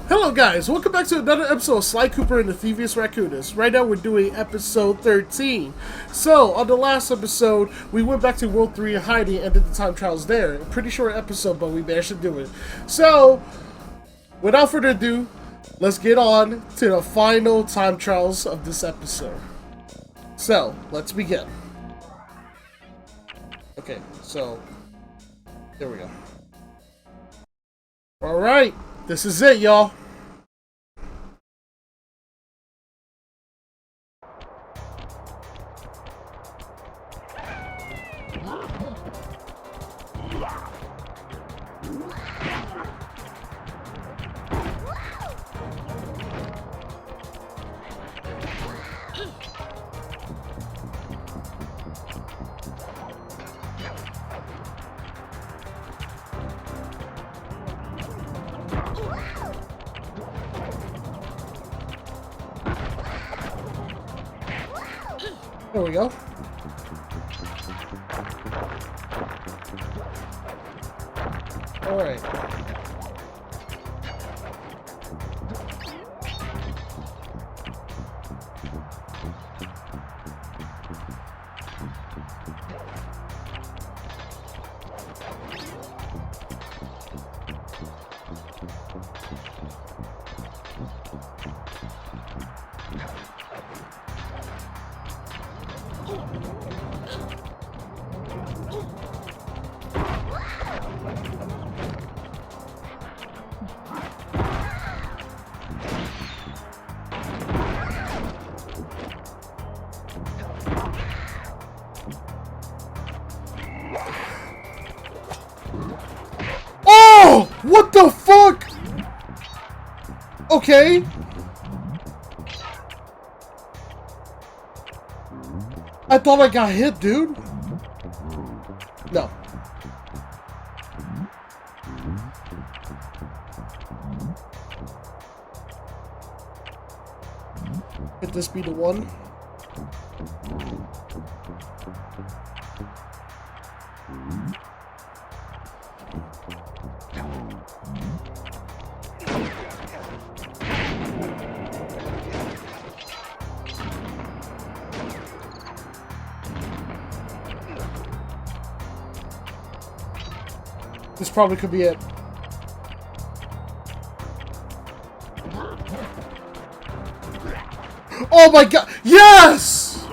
Hello guys, welcome back to another episode of Sly Cooper and the Thievius Raccoonus. Right now we're doing episode 13. So, on the last episode, we went back to World 3 hiding and did the time trials there. A pretty short episode, but we managed to do it. So, without further ado, let's get on to the final time trials of this episode. So, let's begin. Okay, so, here we go. Alright, this is it, y'all. There we go. All right. Oh! What the fuck? Okay. I thought I got hit, dude. No. Could this be the one? This probably could be it. Oh my god! Yes!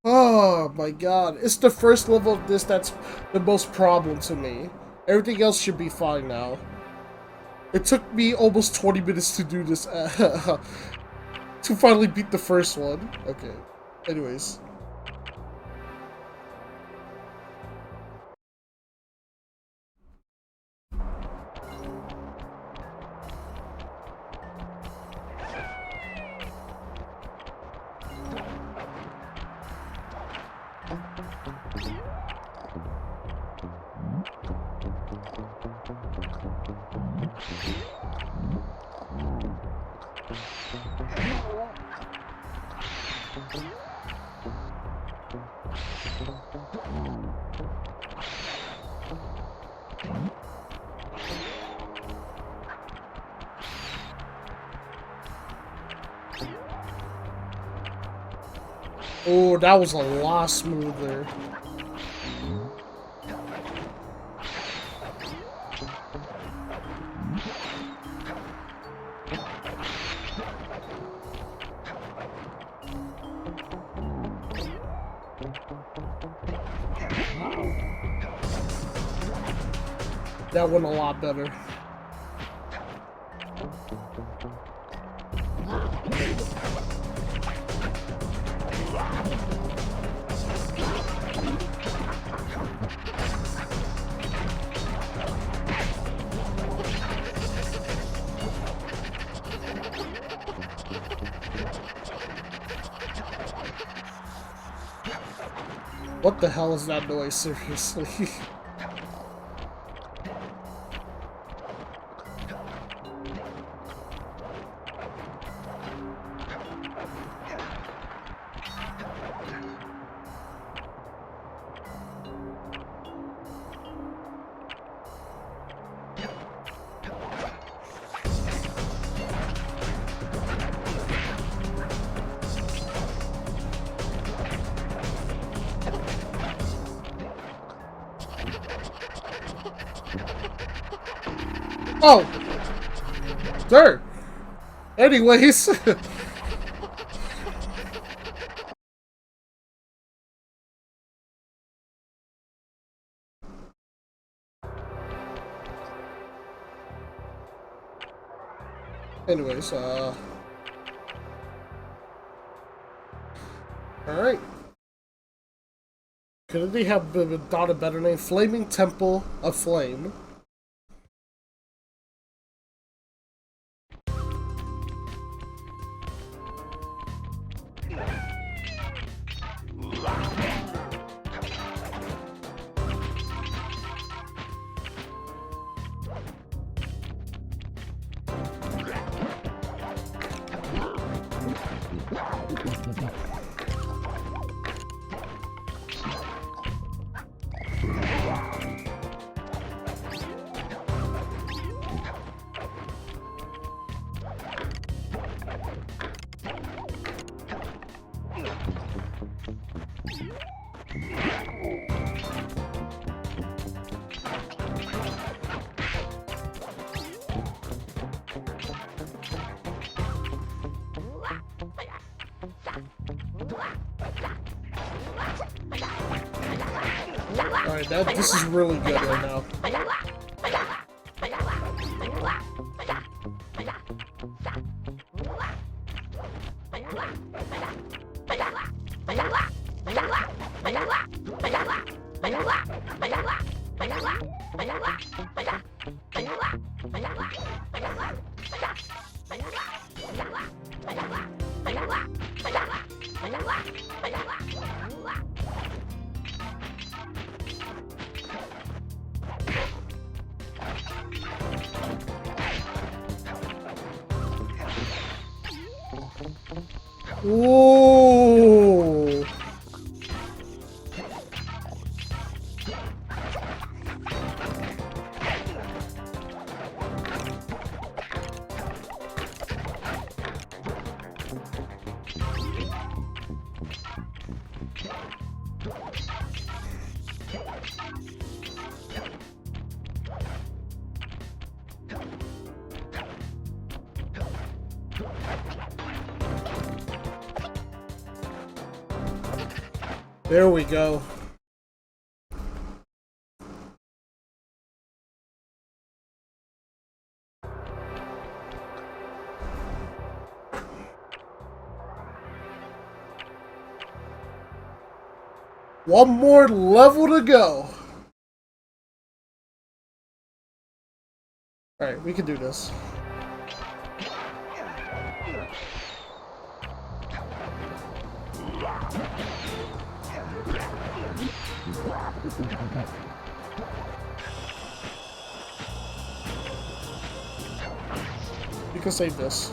Oh my god. It's the first level of this that's the most problem to me. Everything else should be fine now. It took me almost 20 minutes to do this. To finally beat the first one. Okay. Anyways. Oh, that was a lot smoother. That went a lot better. What the hell is that noise, seriously? Oh! Sir! Anyways. Anyways, alright. Could they have thought a better name? Flaming Temple of Flame. Alright, this is really good right now. Ooh. There we go. One more level to go. Alright, we can do this. You can save this.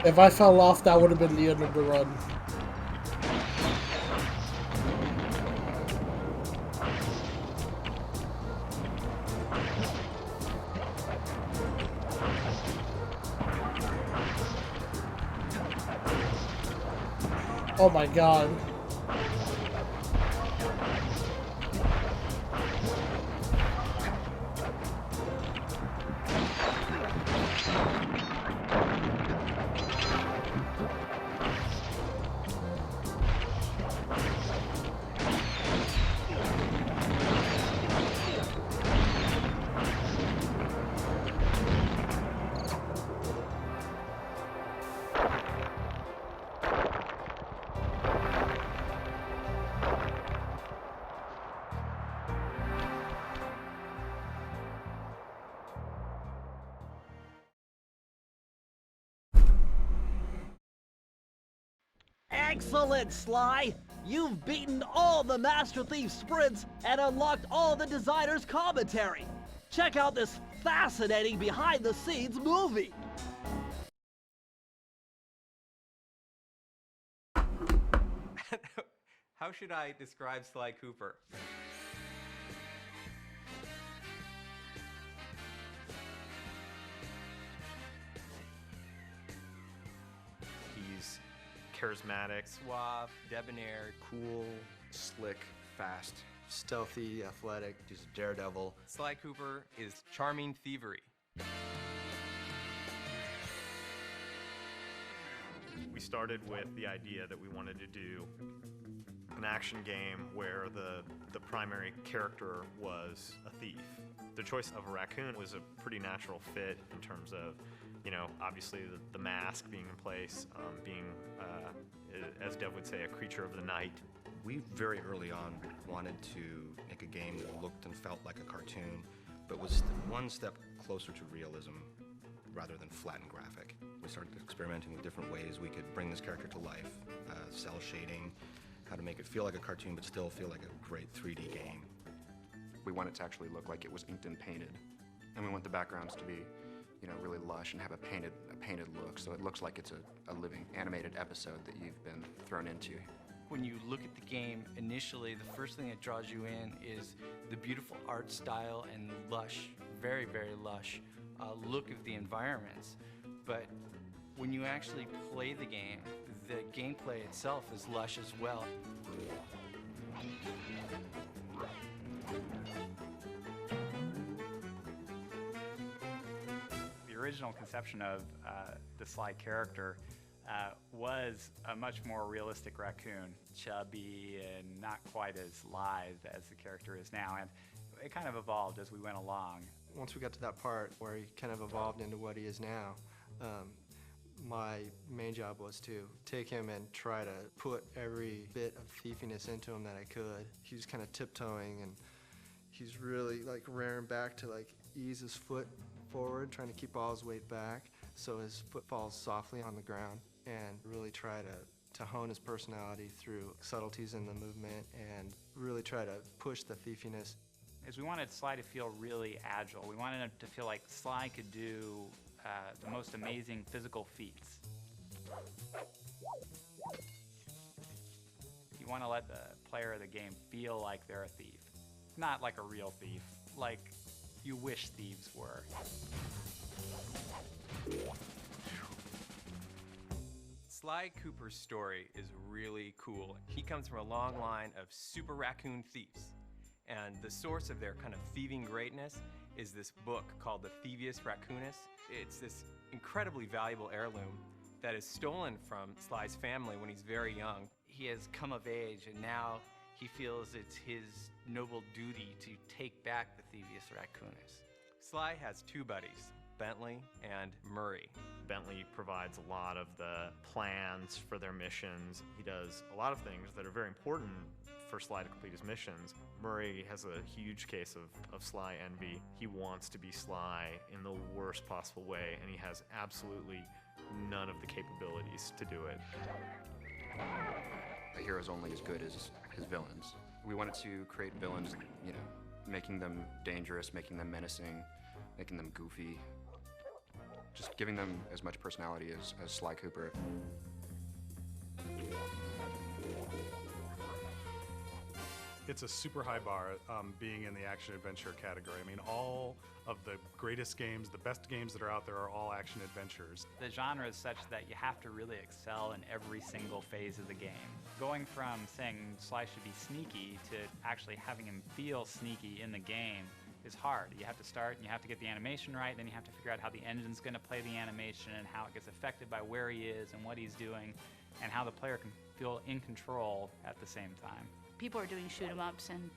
If I fell off, that would have been the end of the run. Oh my god. Excellent, Sly! You've beaten all the Master Thief sprints and unlocked all the designers' commentary! Check out this fascinating behind-the-scenes movie! How should I describe Sly Cooper? He's charismatic, Suave, debonair, Cool, slick, fast, stealthy, athletic, he's a daredevil. Sly Cooper is charming thievery. We started with the idea that we wanted to do an action game where the primary character was a thief. The choice of a raccoon was a pretty natural fit in terms of, you know, obviously the mask being in place, being, as Dev would say, a creature of the night. We very early on wanted to make a game that looked and felt like a cartoon, but was one step closer to realism rather than flat and graphic. We started experimenting with different ways we could bring this character to life, cell shading, how to make it feel like a cartoon but still feel like a great 3D game. We want it to actually look like it was inked and painted, and we want the backgrounds to be, you know, really lush and have a painted look, so it looks like it's a living animated episode that you've been thrown into. When you look at the game, initially, the first thing that draws you in is the beautiful art style and lush, very, very lush look of the environments. But when you actually play the gameplay itself is lush as well. The original conception of the Sly character was a much more realistic raccoon, chubby and not quite as lithe as the character is now, and it kind of evolved as we went along. Once we got to that part where he kind of evolved into what he is now, my main job was to take him and try to put every bit of thiefiness into him that I could. He was kind of tiptoeing, and he's really like rearing back to like ease his foot forward, trying to keep all his weight back so his foot falls softly on the ground, and really try to hone his personality through subtleties in the movement and really try to push the thiefiness. As we wanted Sly to feel really agile, we wanted him to feel like Sly could do the most amazing physical feats. You want to let the player of the game feel like they're a thief. Not like a real thief, like you wish thieves were. Sly Cooper's story is really cool. He comes from a long line of super raccoon thieves. And the source of their kind of thieving greatness is this book called the Thievius Raccoonus. It's this incredibly valuable heirloom that is stolen from Sly's family when he's very young. He has come of age, and now he feels it's his noble duty to take back the Thievius Raccoonus. Sly has two buddies, Bentley and Murray. Bentley provides a lot of the plans for their missions. He does a lot of things that are very important for Sly to complete his missions. Murray has a huge case of Sly envy. He wants to be Sly in the worst possible way, and he has absolutely none of the capabilities to do it. A hero's only as good as his villains. We wanted to create villains, you know, making them dangerous, making them menacing, making them goofy, just giving them as much personality as Sly Cooper. It's a super high bar being in the action-adventure category. I mean, all of the greatest games, the best games that are out there are all action-adventures. The genre is such that you have to really excel in every single phase of the game. Going from saying Sly should be sneaky to actually having him feel sneaky in the game is hard. You have to start and you have to get the animation right, then you have to figure out how the engine's going to play the animation and how it gets affected by where he is and what he's doing, and how the player can feel in control at the same time. People are doing shoot 'em ups and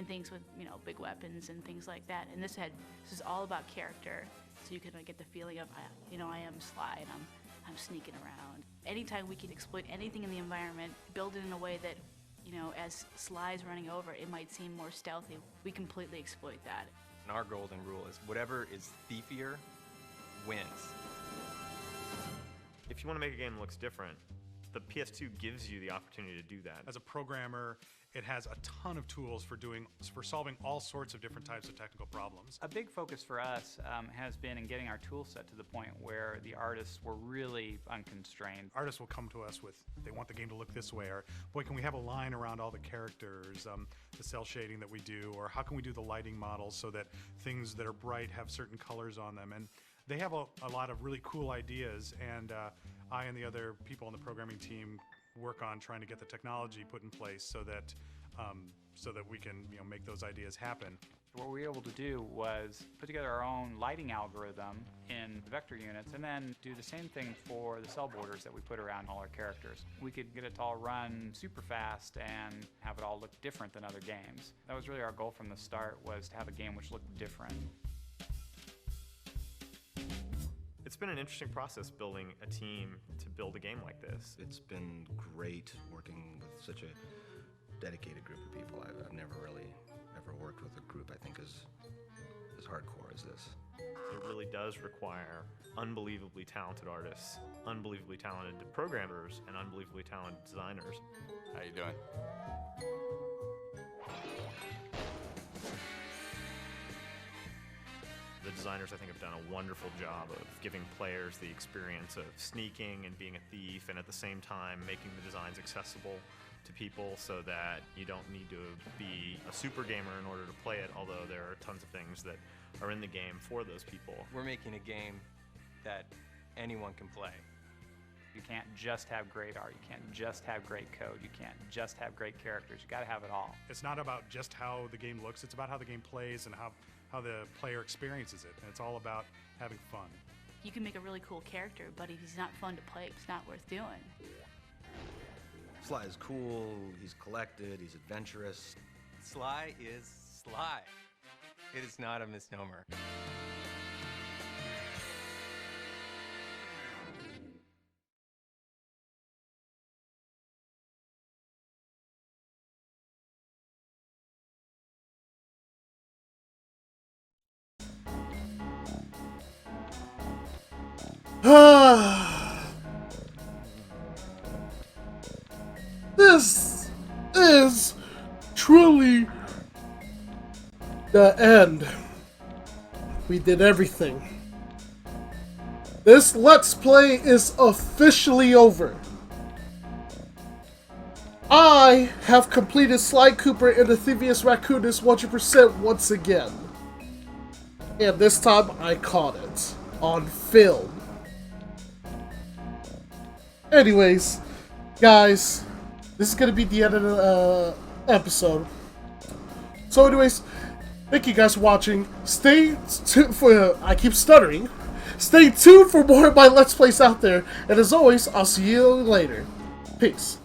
things with, you know, big weapons and things like that, and this is all about character, so you can get the feeling of, you know, I am Sly and I'm sneaking around. Anytime we can exploit anything in the environment, build it in a way that, you know, as Sly's running over, it might seem more stealthy. We completely exploit that. And our golden rule is whatever is thiefier wins. If you want to make a game that looks different, the PS2 gives you the opportunity to do that. As a programmer, it has a ton of tools for solving all sorts of different types of technical problems. A big focus for us has been in getting our tool set to the point where the artists were really unconstrained. Artists will come to us with, they want the game to look this way, or boy, can we have a line around all the characters, the cell shading that we do, or how can we do the lighting models so that things that are bright have certain colors on them. And they have a lot of really cool ideas, and I and the other people on the programming team work on trying to get the technology put in place so that we can, you know, make those ideas happen. What we were able to do was put together our own lighting algorithm in vector units and then do the same thing for the cell borders that we put around all our characters. We could get it to all run super fast and have it all look different than other games. That was really our goal from the start, was to have a game which looked different. It's been an interesting process building a team to build a game like this. It's been great working with such a dedicated group of people. I've never really ever worked with a group I think as hardcore as this. It really does require unbelievably talented artists, unbelievably talented programmers, and unbelievably talented designers. How you doing? The designers, I think, have done a wonderful job of giving players the experience of sneaking and being a thief, and at the same time making the designs accessible to people so that you don't need to be a super gamer in order to play it, although there are tons of things that are in the game for those people. We're making a game that anyone can play. You can't just have great art, you can't just have great code, you can't just have great characters, you gotta have it all. It's not about just how the game looks, it's about how the game plays and how the player experiences it, and it's all about having fun. You can make a really cool character, but if he's not fun to play, it's not worth doing. Sly is cool, he's collected, he's adventurous. Sly is Sly. It is not a misnomer. This is truly the end. We did everything. This Let's Play is officially over. I have completed Sly Cooper and the Thievius Raccoonus 100% once again. And this time I caught it on film. Anyways, guys, this is going to be the end of the episode. So anyways, thank you guys for watching. Stay tuned for, I keep stuttering. Stay tuned for more of my Let's Plays out there. And as always, I'll see you later. Peace.